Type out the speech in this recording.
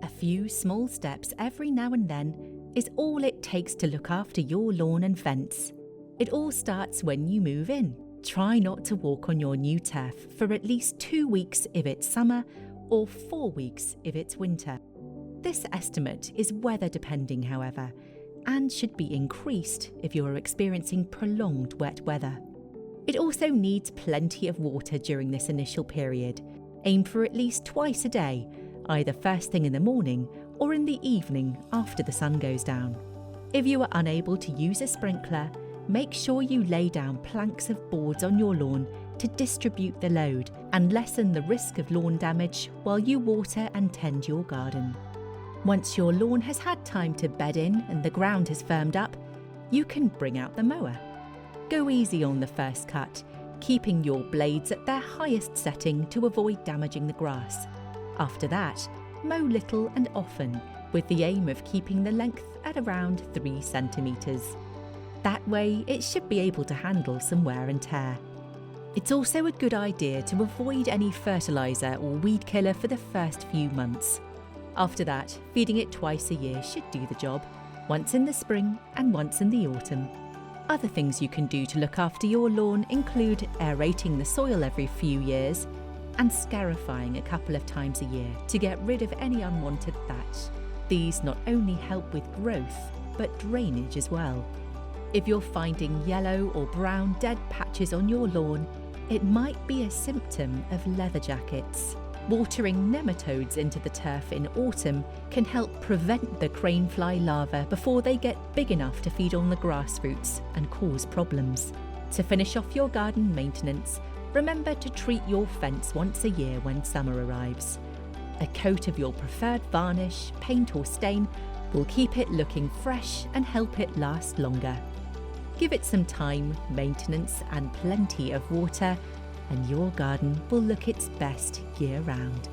A few small steps every now and then is all it takes to look after your lawn and fence. It all starts when you move in. Try not to walk on your new turf for at least 2 weeks if it's summer or 4 weeks if it's winter. This estimate is weather depending, however, and should be increased if you are experiencing prolonged wet weather. It also needs plenty of water during this initial period. Aim for at least twice a day, either first thing in the morning or in the evening after the sun goes down. If you are unable to use a sprinkler, make sure you lay down planks of boards on your lawn to distribute the load and lessen the risk of lawn damage while you water and tend your garden. Once your lawn has had time to bed in and the ground has firmed up, you can bring out the mower. Go easy on the first cut, keeping your blades at their highest setting to avoid damaging the grass. After that, mow little and often, with the aim of keeping the length at around 3 centimetres. That way, it should be able to handle some wear and tear. It's also a good idea to avoid any fertiliser or weed killer for the first few months. After that, feeding it twice a year should do the job, once in the spring and once in the autumn. Other things you can do to look after your lawn include aerating the soil every few years and scarifying a couple of times a year to get rid of any unwanted thatch. These not only help with growth, but drainage as well. If you're finding yellow or brown dead patches on your lawn, it might be a symptom of leather jackets. Watering nematodes into the turf in autumn can help prevent the cranefly larvae before they get big enough to feed on the grass roots and cause problems. To finish off your garden maintenance, remember to treat your fence once a year when summer arrives. A coat of your preferred varnish, paint or stain will keep it looking fresh and help it last longer. Give it some time, maintenance and plenty of water, and your garden will look its best year-round.